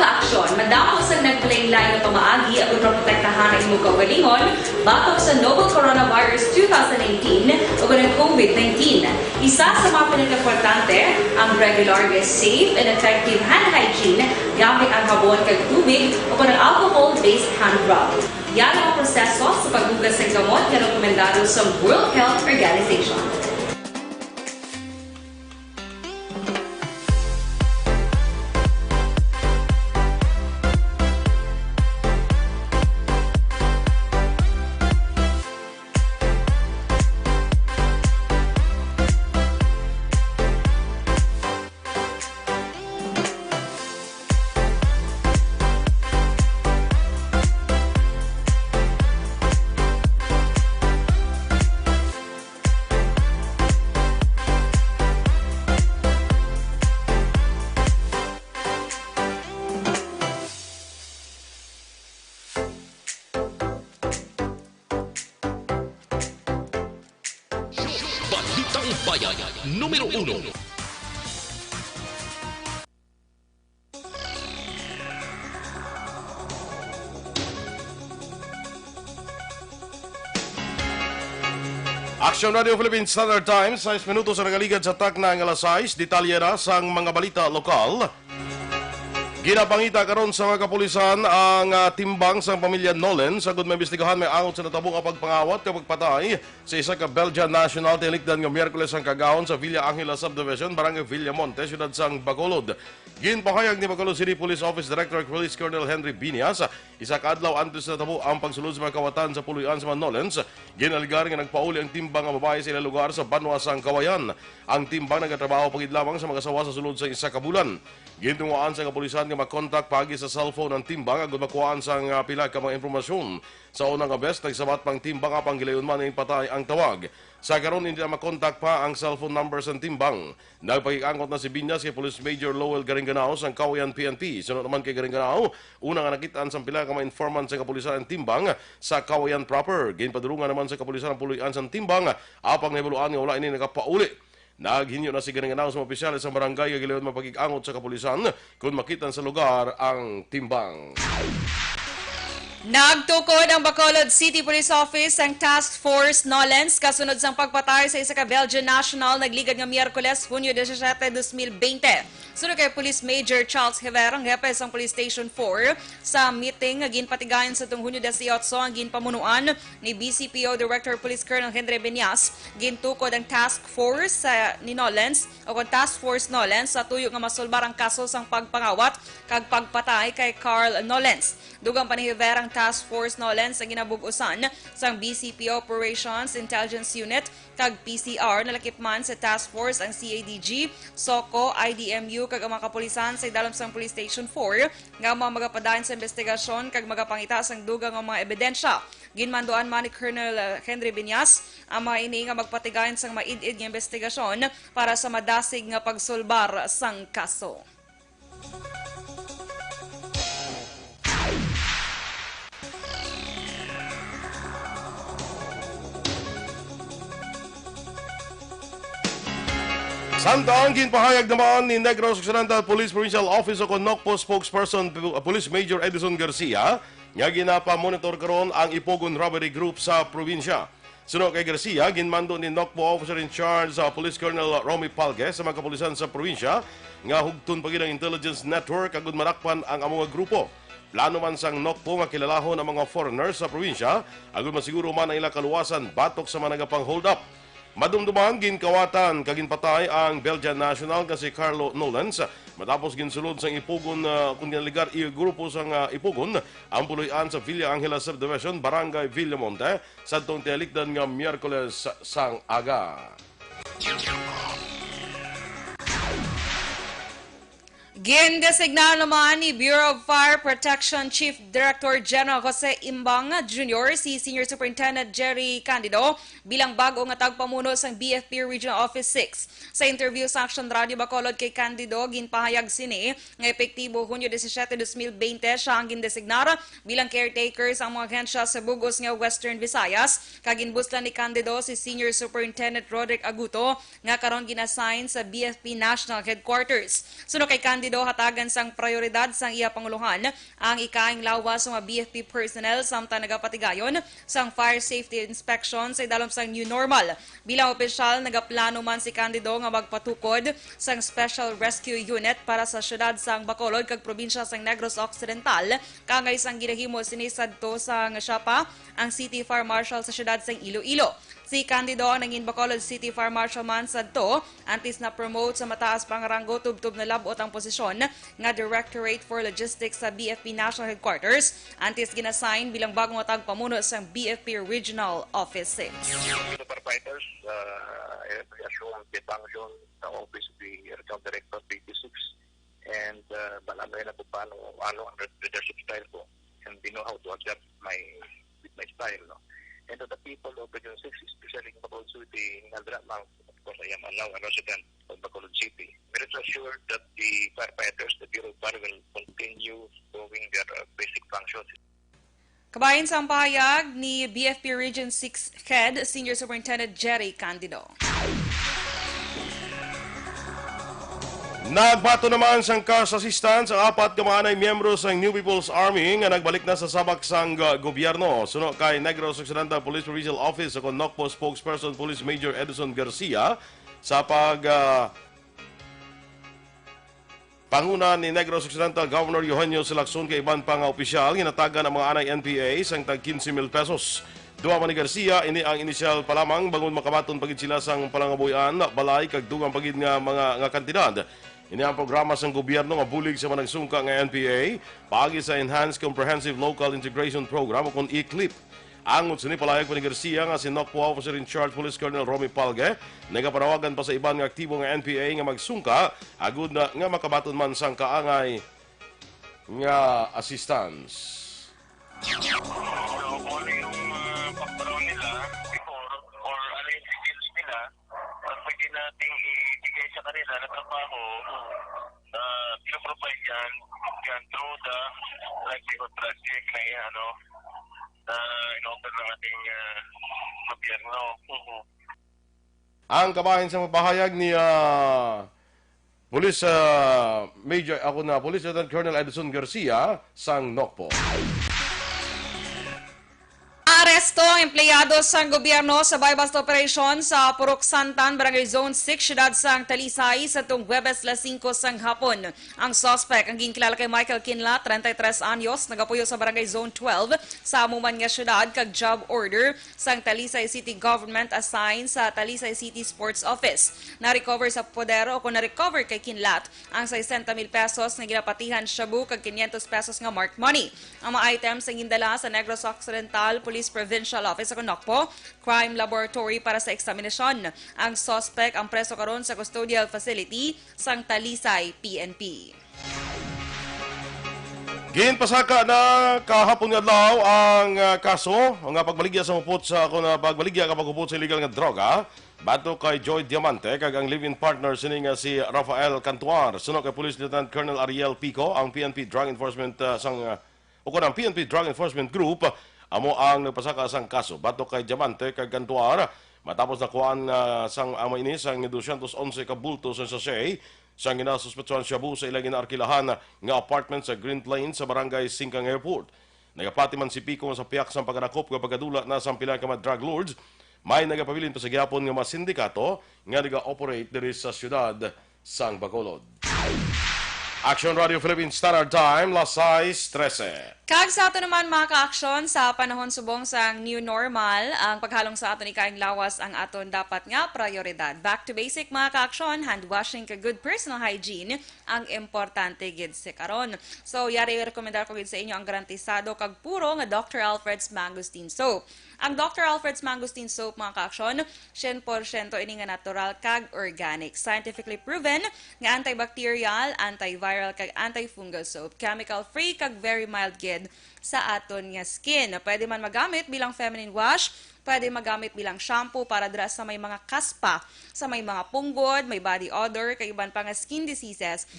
Aksyon, madapos ang nagpalaylay na pamaagi at protektahan ang imong kaugalingon batok sa novel coronavirus 2018 o ng COVID-19. Isa sa mga pinaka-importante ang regular, safe, and effective hand hygiene gamit ang habon kag tubig o ng alcohol-based hand rub. Yan ang proseso sa paghugas ng gamot na rekomendado sa World Health Organization. Balitang Bayan, Numero 1. Aksyon Radio Philippines Standard Time, 6 minutos sa nagaligad sa takna ng alas 6, detalye na sang mga balita lokal. Ginapangita karon sa mga kapulisan ang timbang sa pamilya Nolen. Sagod may imbestigahan may angot sa natabong ang pagpangawat kapag patay sa isa ka Belgian national tinikdan ng Miyerkules ang kagahon sa Villa Angela Subdivision, Barangay Villamonte, siyudad sang Bacolod. Ginpahayag ni Bacolod City Police Office Director Police Colonel Henry Binias, isa ka adlaw antes na natabo ang pagsulod sa mga kawatan sa puloy-an sa mga Nolens. Ginaligar nga nagpauli ang timbang nga babae sa ilang lugar sa Banwa sang Kawayan. Ang timbang nagatrabaho pagid lamang sa mga asawa sa sulod sa isa ka bulan. Gintunguan sa kapulisan nga mag-contact pagi sa cellphone ng timbang agud makuhaan sang pila ka mga impormasyon. Sa unang abes, nagsabat pang timbang apang gilayon man ng patay ang tawag. Sa karon hindi na makontak pa ang cellphone numbers ng timbang. Nagpag-angot na si Binyas kay Police Major Lowell Garinganao sang Kawayan PNP. Sunod naman kay Garinganao, una nga nakitaan sang pila ka mga informant sa kapulisan ng timbang sa Kawayan proper. Ginpadulungan naman sa kapulisan ng puloy-an sa timbang apang nahibuluan nga wala ini nakapauli. Naghinyo na si Garinganao sa mga opisyalis sa barangay nga gilayon mapag-angot sa kapulisan kung makitan sa lugar ang timbang. Nagtukod ang Bacolod City Police Office ang Task Force Nolens kasunod sang pagpatay sa isa ka Belgian national nagligad nga Miyerkules, Hunyo 17, 2020. Sunod kay Police Major Charles Hever, ang hepe sang Police Station 4 sa meeting nga ginpatigayon sa tung Hunyo 18 ang ginpamunuan ni BCPO Director Police Colonel Henry Binias. Gintukod ang Task Force ni Nolens o ang Task Force Nolens sa tuyo nga masulbar ang kaso sang pagpangawat kag pagpatay kay Carl Nolens. Dugang pa ni Hever ang Task Force Nolens sa ginabug-usan sang BCP Operations Intelligence Unit kag PCR nalakip man sa Task Force ang CADG, SOCO, IDMU kag ang mga kapulisan sa idalom sang Police Station 4 nga mga magapadayon sa investigasyon kag magapangita sang dugang nga mga ebidensya. Ginmanduan man ni Colonel Henry Binias ang mga ini nga magpatigayon sang maid-id nga investigasyon para sa madasig nga pagsulbar sang kaso. Samtang ginpahayag naman ni Negros Occidental Police Provincial Office o Nocpo spokesperson Police Major Edison Garcia nga ginapa-monitor karon ang Ipogon Robbery Group sa probinsya. Sunod kay Garcia, ginmando ni Nocpo Officer in Charge sa Police Colonel Romy Palge sa mga kapulisan sa probinsya nga hugton pagid ang intelligence network agud marakpan ang among grupo. Plano man sang Nocpo nga kilalahon ang mga foreigners sa probinsya agud masiguro man ang ilang kaluwasan batok sa mga nagapang hold up. Madumduman ginkawatan kaginpatay ang Belgian national kasi Carlo Nolens matapos ginsulod sang Ipogon kung ginaligar grupo sang Ipogon ang puloy-an sa Villa Angela Subdivision, Barangay Villamonte sadtong tialikdan nga Miyerkules sang aga. Gindesignahan naman ni Bureau of Fire Protection Chief Director General Jose Imbang Jr. si Senior Superintendent Jerry Candido bilang bago nga tagpamuno sang BFP Regional Office 6. Sa interview sa Aksyon Radio Bacolod kay Candido, ginpahayag sini nga epektibo Hunyo 17, 2020 siya ang gindesignar bilang caretaker sa mga ahensya sa bugos nga Western Visayas. Kaginbuslan ni Candido si Senior Superintendent Roderick Aguto nga karon ginassign sa BFP National Headquarters. Sunod kay Candido Candido hatagan sang prioridad sang iya panguluhan ang ikaing lawas sa mga BFP personnel samtang nagapatigayon sang fire safety inspection sa idalom sang new normal. Bilang opisyal, nagaplano man si Candido nga magpatukod sang Special Rescue Unit para sa syudad sang Bacolod kag probinsya sang Negros Occidental kangay sang ginahimo sinisadto sang Siapa ang City Fire Marshal sa syudad sang Iloilo. Si Candido ang nangin Bacolod City Fire Marshal man sadto antes na promote sa mataas pang ranggo tubtub na labot ang posisyon nga Directorate for Logistics sa BFP National Headquarters antes ginassign bilang bagong matag pamuno sa BFP Regional Office 6. The firefighters, I assume the function sa office of the Regional Director 36 and malamay na po paano ang leadership style ko and they know how to adapt with my style. No? And to the people of Region 6, especially in Bacolod City, of course, I am now a resident of Bacolod City. But it's assured that the firefighters, the Bureau of Fire will continue doing their basic functions. Kabayan sa pahayag ni BFP Region 6 Head, Senior Superintendent Jerry Candido. Nagbato naman sang cash assistance ang apat ka mga miyembro sang New People's Army nga nagbalik na sa sabak sang gobyerno. Suno kay Negros Occidental Police Provincial Office ako NOCPO spokesperson Police Major Edison Garcia sa panguna ni Negros Occidental Governor Eugenio Silacson kay iban pang opisyal hinatagan ang mga anay NPA sang tag 15,000 pesos. Duwa man ni Garcia, ini ang inisyal pa lamang bangon makabaton pagid sila sang palangabuyan, balay kag dugang pagid nga mga kantidad. Ini ang programa sang gobyerno nga bulig sa managsungka nga NPA paagi sa Enhanced Comprehensive Local Integration Program o kung ECLIP. Angot sa palayag pa ni Garcia nga si NOCPO Officer in Charge Police Colonel Romy Palge nagapanawagan pa sa iban nga aktibo nga NPA nga magsungka agud na nga makabaton man sang kaangay nga assistance. So, kung ano yung background nila before or ano yung skills nila, pwede nating ibigay sa kanila na trabaho na pinaprovide yan through the livelihood project na na in-offer ng ating gobyerno. Ang kabahin sa mapahayag ni Police Major Police Lieutenant Colonel Edison Garcia sang NOCPO. Aresto ang empleyado sa gobyerno sa bypass operation sa Purok Santan, Barangay Zone 6, siyudad sang Talisay sa tuong Huwebes 5 sang hapon. Ang suspect ang ginkilala kay Michael Kinla, 33 anyos, nagapuyo sa Barangay Zone 12 sa amuman nga siyudad kag job order sang Talisay City Government assigned sa Talisay City Sports Office. Na-recover sa poder o kung na-recover kay Kinlat ang 60,000 pesos na ginapatihan shabu kag 500 pesos nga marked money. Ang mga items ang gindala sa Negros Occidental Police Provincial Office sa NOCPO Crime Laboratory para sa eksaminasyon. Ang suspect ang preso karon sa custodial facility sang Talisay PNP. Ginpasaka na kahapon nga adlaw ang kaso nga pagbaligya sa mupot sa pagbaligya ka pagupot sa illegal nga droga bato kay Joy Diamante kag ang live-in partner sini nga si Rafael Cantuar. Suno kay Police Lieutenant Colonel Ariel Pico ang PNP Drug Enforcement ang PNP Drug Enforcement Group amo ang nagpasaka sang kaso bato kay Diamante kag Cantuar matapos nakuhaan sang amo ini sang 211 ka bulto sa sachet sang ginasuspetsuhan shabu sa ilang inaarkilahan nga apartment sa Green Plains sa Barangay Singkang Airport. Nagapati man si Pico sa piyak sang pagkadakop nga pagkadula na sang pila ka mga drug lords. May nagapabilin pa sa gihapon nga mga sindikato nga naga-operate diri sa syudad sang Bacolod. Aksyon Radio Philippines Standard Time, las 6:13. Kag sa ato naman mga ka-aksyon sa panahon subong sang new normal, ang paghalong sa ato ni kaing lawas ang aton dapat nga prioridad. Back to basic mga ka-aksyon, hand washing ka good personal hygiene ang importante gid sa karon. So yari rekomendar ko gid sa inyo ang garantisado kag puro nga Dr. Alfred's Mangosteen Soap. Ang Dr. Alfred's Mangosteen Soap mga ka-aksyon, 100% ini nga natural kag organic, scientifically proven nga antibacterial, antiviral kag antifungal soap, chemical free kag very mild gid sa aton nga skin. Pwede man magamit bilang feminine wash, pwede magamit bilang shampoo para dra sa may mga kaspa, sa may mga punggod, may body odor, kay iban pa nga skin diseases.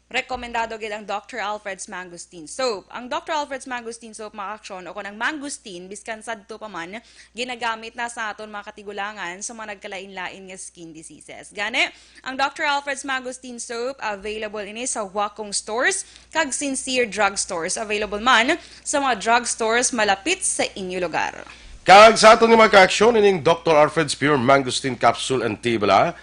rekomendado gid ang Dr. Alfred's Mangosteen Soap. Ang Dr. Alfred's Mangosteen Soap, mga aksyon, o ng mangosteen, biskan sadto pa man, ginagamit na sa aton mga katigulangan sa mga nagkalain-lain nga skin diseases. Gani, ang Dr. Alfred's Mangosteen Soap, available ini sa Wacom stores, kag Sincere Drug Stores. Available man sa mga drug stores malapit sa inyo lugar. Kag sa aton nga mga ka-aksyon, ining Dr. Alfred's Pure Mangosteen Capsule and Tea bala,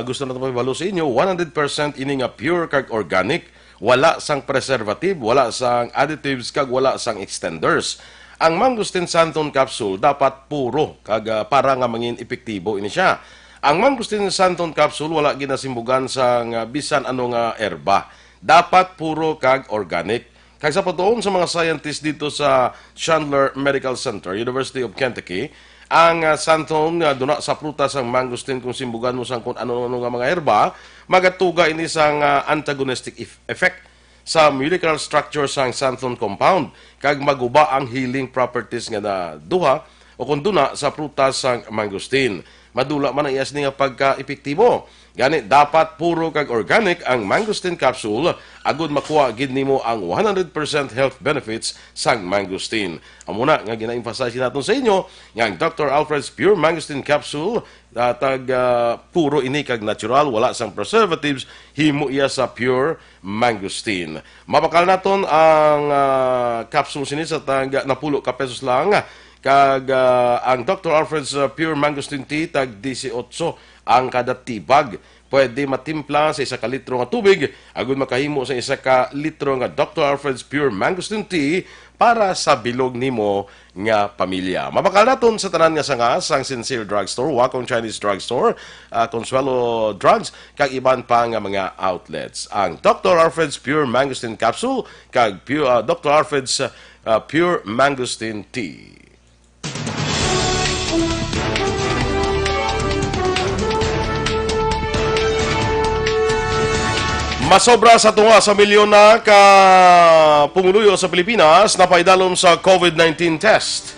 gusto na ito pabalo sa inyo, 100% ini nga pure kag organic, wala sang preservative, wala sang additives, kag wala sang extenders. Ang mangosteen santon capsule dapat puro kag para nga mangin epektibo ini siya. Ang mangosteen santon capsule wala ginasimbugan sang bisan ano nga erba. Dapat puro kag organic. Kag sa patuon sa mga scientists dito sa Chandler Medical Center, University of Kentucky, ang santon nga duna sa prutas ang mangosteen kung simbugan mo sang kung ano-ano nga mga herba, magatuga ini sang antagonistic effect sa molecular structure sang santon compound kag maguba ang healing properties nga na duha o kung duna sa prutas sang mangosteen. Madula man ang iyas nga pagka-epektibo. Gani dapat puro kag organic ang mangosteen capsule agud makuha gid nimo ang 100% health benefits sang mangosteen. Amo na nga gina-emphasize naton sa inyo nga ang Dr. Alfred's Pure Mangosteen Capsule puro ini kag natural, wala sang preservatives, himo iya sa pure mangosteen. Mabakal naton ang capsule sini sa tag napulo ka pesos lang. Kag ang Dr. Alfred's Pure Mangosteen Tea tag 18 ang kada tibag. Pwede matimpla sa 1 ka litro nga tubig agud makahimo sa 1 ka litro nga Dr. Alfred's Pure Mangosteen Tea para sa bilog nimo nga pamilya. Mabakal naton sa tanan nga sangas ang Sincere Drug Store, Wacom Chinese Drug Store, Consuelo Drugs kag iban pa nga mga outlets. Ang Dr. Alfred's Pure Mangosteen Capsule kag Dr. Alfred's Pure Mangosteen Tea. Masobra sa tunga sa milyon na ka pumuluyo sa Pilipinas na paidalom sa COVID-19 test.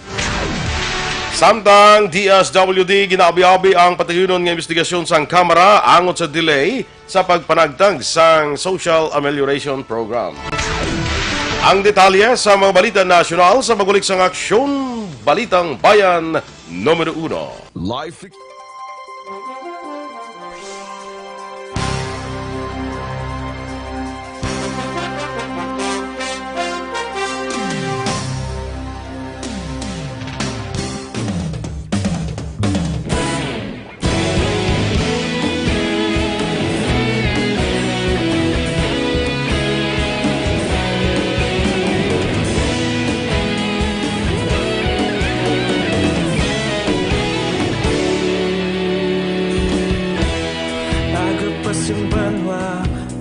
Samtang DSWD ginaabi-abi ang patayunon nga investigasyon sang Kamara angot sa delay sa pagpanagtag sang Social Amelioration Program. Ang detalye sa mga balita nasyonal sa magulik sang Aksyon, Balitang Bayan, Numero 1. Live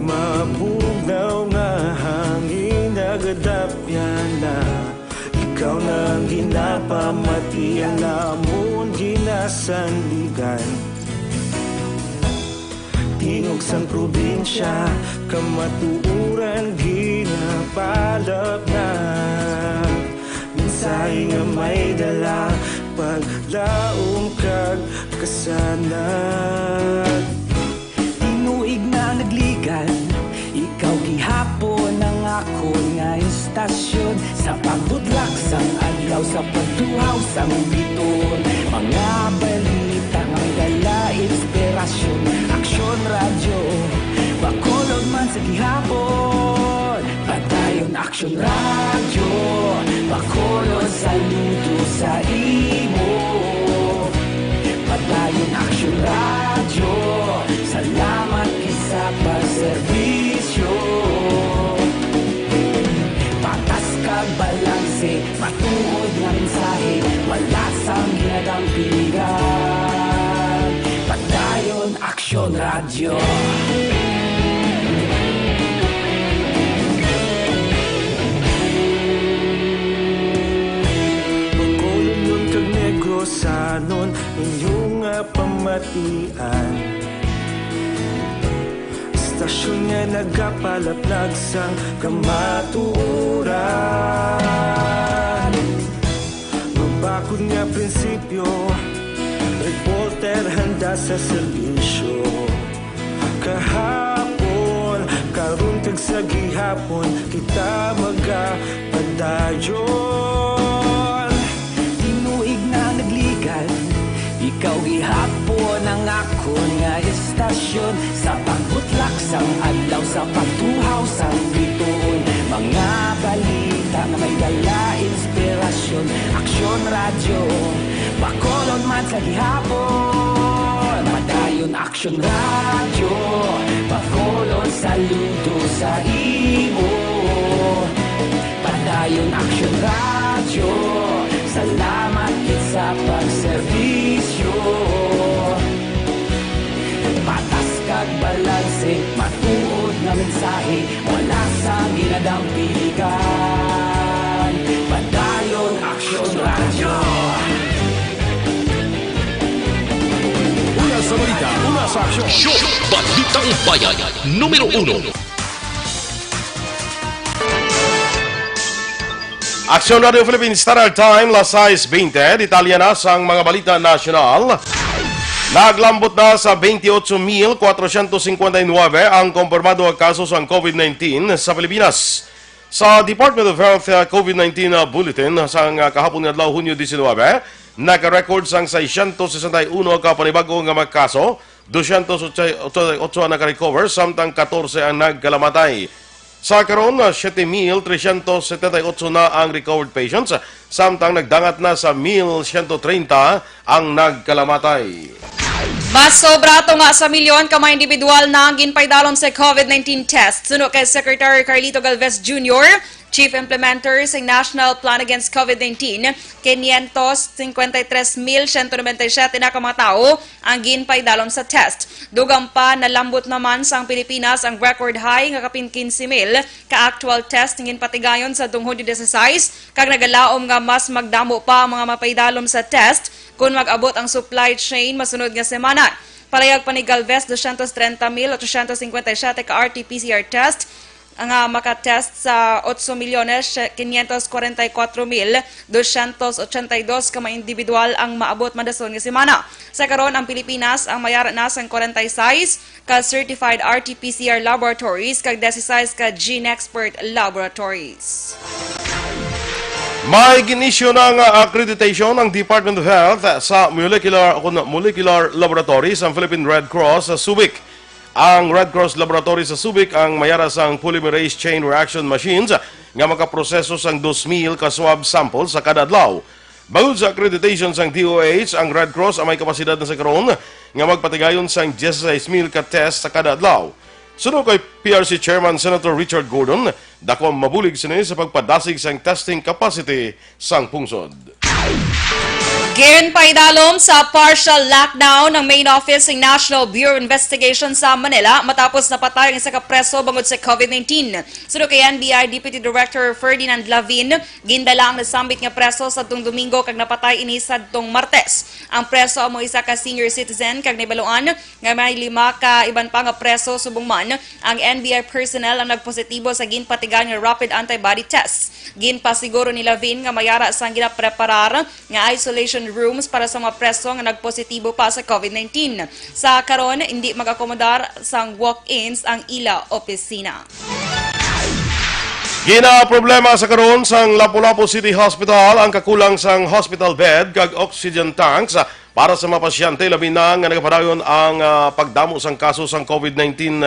mabugaw nga hangin nagadapyan na ikaw nang ginapamati ang namon ginasandigan tingog sang probinsya kamatuuran ginapalap na minsay nga may dala paglaom kag kasanag nagligan ikaw gihapon ang ako nga istasyon sa pagbudlak sang adlaw sa pagtuhaw sang biton mga balita ang dala inspirasyon aksyon radyo bakulog man sa gihapon padayon aksyon radyo bakulog saludo sa imo padayon aksyon radyo salamat sa pagserbisyo patas kag balanse matuod nga mensahe wala sang ginadampigan pagdayon Aksyon Radyo pagkulong nun kag negosanon inyong pamatian stasyon nga nagapalaplag sang kamatuuran mabakod nga prinsipyo reporter handa sa serbisyo kahapon karon Pag sa gihapon kita magapadayon. Tinuig na nagligan, ikaw gihapon ang ako nga estasyon. Sa pagbutlak sang adlaw, sa pagtuhaw sang bituon, mga balita na may dala inspirasyon. Aksyon radyo, bakolon man sa gihapon. Madayon Aksyon radyo, bakolon saludo sa imo. Padayon Aksyon radyo, salamat kit sa pagserbisyo. Patas kag balanse, matuod na mensahe, wala sa ginadampilikan. Padayon Aksyon radyo. Una sa balita, una sa aksyon. Aksyon! Balitang Bayan, numero 1. Aksyon Radio Philippines Standard Time, las 6:20, detalye na sang mga balita nasyonal. Naglambot na sa 28,459 ang kumpirmado ang kaso sa COVID-19 sa Pilipinas. Sa Department of Health COVID-19 Bulletin sang kahapon nga adlaw Hunyo 19, naka-record sang 661 ka panibago nga mga kaso, 288 naka-recover, samtang 14 ang nagkalamatay. Sa karon, 7,378 na ang recovered patients, samtang nagdangat na sa 1,130 ang nagkalamatay. Mas sobra to nga sa milyon ka mga individual na ang ginpaydalom sa COVID-19 test. Suno kay Secretary Carlito Galvez Jr., Chief Implementer sa National Plan Against COVID-19, 553,197 na ka mga tao ang ginpaydalom sa test. Dugang pa nalambot naman sa Pilipinas ang record high nga kapin 15,000 ka actual test ngin patigayon sa tungod 16 kag nagalaom nga mas magdamo pa ang mga mapaydalom sa test kung mag-abot ang supply chain masunod nga semana. Palayag pa ni Galvez, 230,857 ka RT-PCR test ang makatest sa 8,544,282 ka mga individual ang maabot madason nga semana. Sa karon ang Pilipinas ang mayara na sang 46 ka certified RT-PCR laboratories kag 16 ka gene expert laboratories. May ginisyo ng accreditation ng Department of Health sa molecular laboratory sa Philippine Red Cross sa Subic. Ang Red Cross Laboratory sa Subic ang mayara sang polymerase chain reaction machines nga makaproseso sang 2,000 ka swab samples sa kada adlaw. Bangod sa accreditation sang DOH, ang Red Cross ang may kapasidad na sa karon nga magpatigayon sang 16,000 ka test sa kada adlaw. Sunod kay PRC Chairman Senator Richard Gordon, dako mabulig sini sa pagpadasig sang testing capacity sang pungsod. Ginpaydalom sa partial lockdown ng main office ng National Bureau of Investigation sa Manila matapos napatay ang isa ka preso bangod sa COVID-19. Sunod kay NBI Deputy Director Ferdinand Lavin, gindala ang nasambit nga preso sa tung Domingo kag napatay ini sa tung Martes. Ang preso amo isa ka senior citizen kag nabaluan nga may 5 ka iban pa nga preso subong man ang NBI personnel ang nagpositibo sa ginpatigan nga rapid antibody test. Ginpasiguro ni Lavin nga mayara sang ginapreparar nga isolation rooms para sa mga preso nga nagpositibo pa sa COVID-19. Sa karon, hindi mag-akomodar sang walk-ins ang ila opisina. Gina problema sa karon sang Lapu-Lapu City Hospital ang kakulang sang hospital bed kag oxygen tanks para sa mga pasyente labi na nga nagapadayon ang pagdamo sang kaso sang COVID-19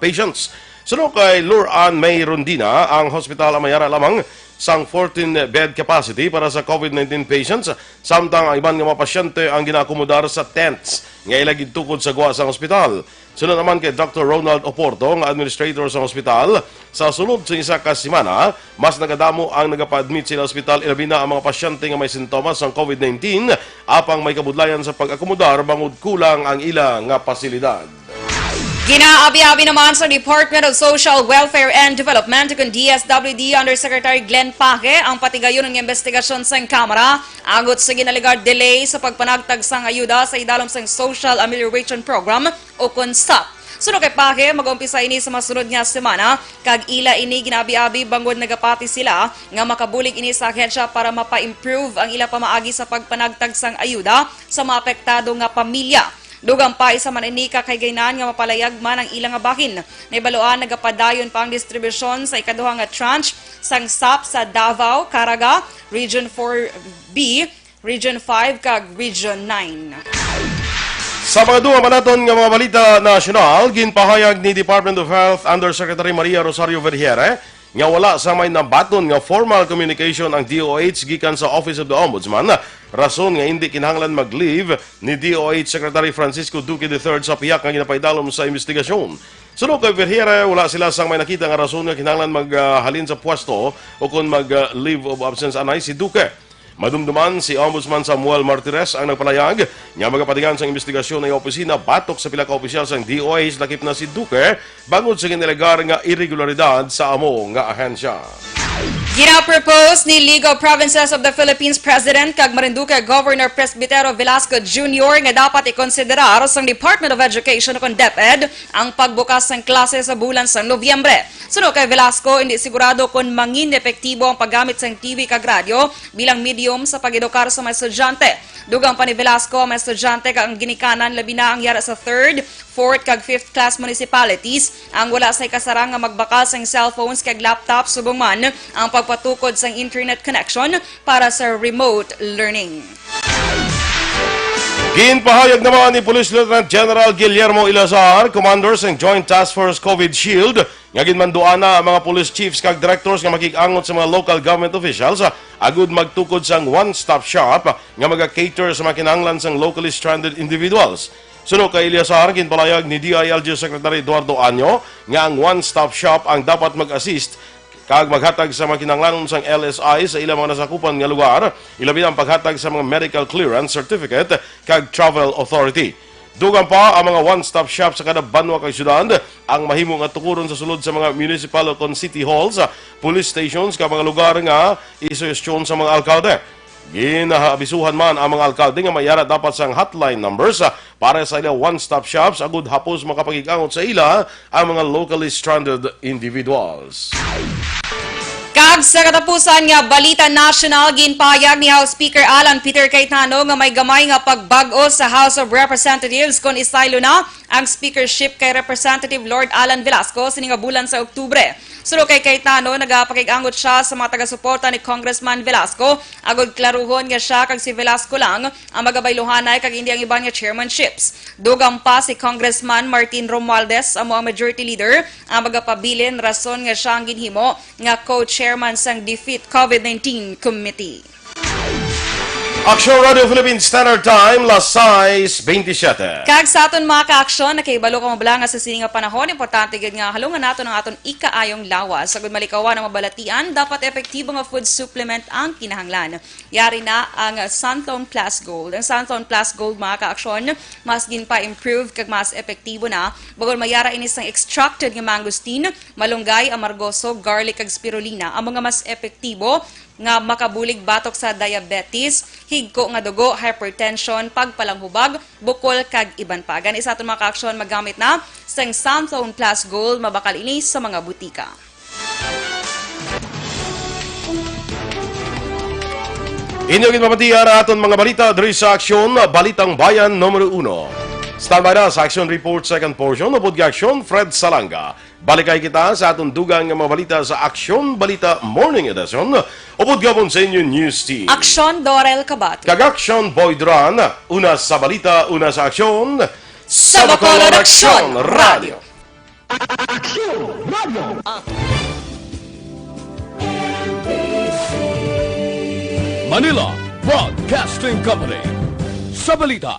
patients. Sunod kay Duran May Rondina, ang hospital ang mayara lamang sang 14-bed capacity para sa COVID-19 patients, samtang ang iban nga mga pasyente ang ginaakomodar sa tents nga ilagid tukod sa guwa sang ospital. Sunod naman kay Dr. Ronald Oporto, ang administrator sa ospital, sa sunod sa isa ka semana, mas nagadamo ang nagapa-admit sa ospital ilabi na ang mga pasyente nga may sintomas sang COVID-19 apang may kabudlayan sa pag-akomodar bangod kulang ang ila nga pasilidad. Ginaabi-abi naman sa Department of Social Welfare and Development kung DSWD Undersecretary Glenn Paque ang patigayon ng investigasyon sa Kamara agot sa ginaligar delay sa pagpanagtag sang ayuda sa idalom sang Social Amelioration Program o KONSAP. Sunod kay Paque, mag-umpisa ini sa masunod nga semana kag ila ini ginabi-abi bangod nagapati sila nga makabulig ini sa ahensya para mapa-improve ang ila pamaagi sa pagpanagtag sang ayuda sa mga apektado nga pamilya. Dugang pa isa man inika kay gaynan nga mapalayag man ang ilang nga bahin. Naibaluan nagapadayon pa ang distribusyon sa ikaduhang nga tranche sang SAP sa Davao, Caraga, Region 4B, Region 5 kag Region 9. Sa mga duwa manaton nga mga balita nasyonal, ginpahayag ni Department of Health Undersecretary Maria Rosario Vergere nga wala sa may nabaton nga formal communication ang DOH gikan sa Office of the Ombudsman. Rason nga hindi kinahanglan mag-leave ni DOH Secretary Francisco Duque III sa piyak nga ginapaidalom sa investigasyon. Sunod kay Vergere, wala sila sang may nakita nga rason nga kinahanglan maghalin sa pwesto o kung mag-leave of absence anay si Duque. Madumduman si Ombudsman Samuel Martires ang nagpalayag nga magapatingan sa investigasyon ng opisina batok sa pila ka opisyal sang DOH lakip na si Duque bangod sa ginelegar nga irregularidad sa amo nga ahensya. Gina-propose ni League of Provinces of the Philippines President kag Marinduque Governor Presbitero Velasco Jr. nga dapat ikonsiderar sang Department of Education o DepEd ang pagbukas ng klase sa bulan sa Nobyembre. Sunod kay Velasco, hindi sigurado kung mangin epektibo ang paggamit sang TV kag radyo bilang medium sa pag-edukar sa mga estudyante. Dugang pa ni Velasco, ang mga estudyante kag ang ginikanan labi na ang yara sa 3rd, 4th kag 5th class municipalities ang wala sa kasarang nga magbakal sang cellphones kag laptops subong man ang pagpatukod sang internet connection para sa remote learning. Ginpahayag naman ni Police Lieutenant General Guillermo Ilazar, Commander ng Joint Task Force COVID Shield, nga ginmanduan na ang mga police chiefs kag directors nga makik-angot sa mga local government officials agud magtukod sang one-stop shop nga maga-cater sa mga kinahanglan sang locally stranded individuals. Sunod kay Ilazar, ginpalayag ni DILG Secretary Eduardo Año nga ang one-stop shop ang dapat mag-assist kag maghatag sa mga kinahanglanon sang LSI sa ilang mga nasakupan nga lugar, ilabi ang paghatag sa mga medical clearance certificate kag travel authority. Dugang pa ang mga one-stop shop sa kada banwa kag syudad ang mahimo nga tukuron sa sulod sa mga municipal o city halls, police stations kag mga lugar nga isuhestyon sa mga alkalde. Ginahabisuhan man ang mga alkalde nga mayara dapat sang hotline numbers para sa ilang one-stop shops agud hapos makapag-igangot sa ila ang mga locally stranded individuals. Kag sa katapusan nga balita national, ginpahayag ni House Speaker Alan Peter Cayetano nga may gamay nga pagbag-o sa House of Representatives kung isaylo na ang speakership kay Representative Lord Alan Velasco sining nga bulan sa Oktubre. Sunod kay Cayetano, nagapakig-angot siya sa mga taga-suporta ni Congressman Velasco agud klaruhon nga siya kag si Velasco lang ang magabayluhanay kag hindi ang iban nga chairmanships. Dugang pa si Congressman Martin Romualdez amo ang majority leader ang magapabilin rason nga siya ang ginhimo nga co-chairman sang Defeat COVID-19 Committee. Aksyon Radio Philippines Standard Time, las 6:27. Kag sa aton mga ka-aksyon, nakahibalo ka mabala nga sa sining nga panahon, importante gid nga halungan nato ng aton ikaayong lawas. Sagud malikawan ang mabalatian, dapat epektibo nga food supplement ang kinahanglan. Yari na ang Santon Plus Gold. Ang Santon Plus Gold mga ka-aksyon, mas ginpa-improve kag mas epektibo na. Bagol mayara inis ng extracted nga mangosteen, malunggay, amargoso, garlic kag spirulina. Ang mga mas epektibo nga makabulig batok sa diabetes, higko nga dugo, hypertension, pagpalanghubag, bukol kag iban pa. Gani sa aton mga ka-aksyon magamit na sang Santon Plus Gold mabakal ini sa mga butika. Inyo ginpapatiya na aton mga balita diri sa Aksyon, Balitang Bayan Numero 1. Standby na sa Aksyon Report second portion, upod ka Aksyon, Fred Salanga. Balikay kita sa aton dugang mga balita sa Aksyon Balita Morning Edition, upod ka po sa inyo news team. Aksyon Dorel Cabatu. Kag Aksyon Boy Duran, una sa balita, una sa Aksyon, Sa Bacolod Aksyon Radio. Manila Broadcasting Company. Sa balita.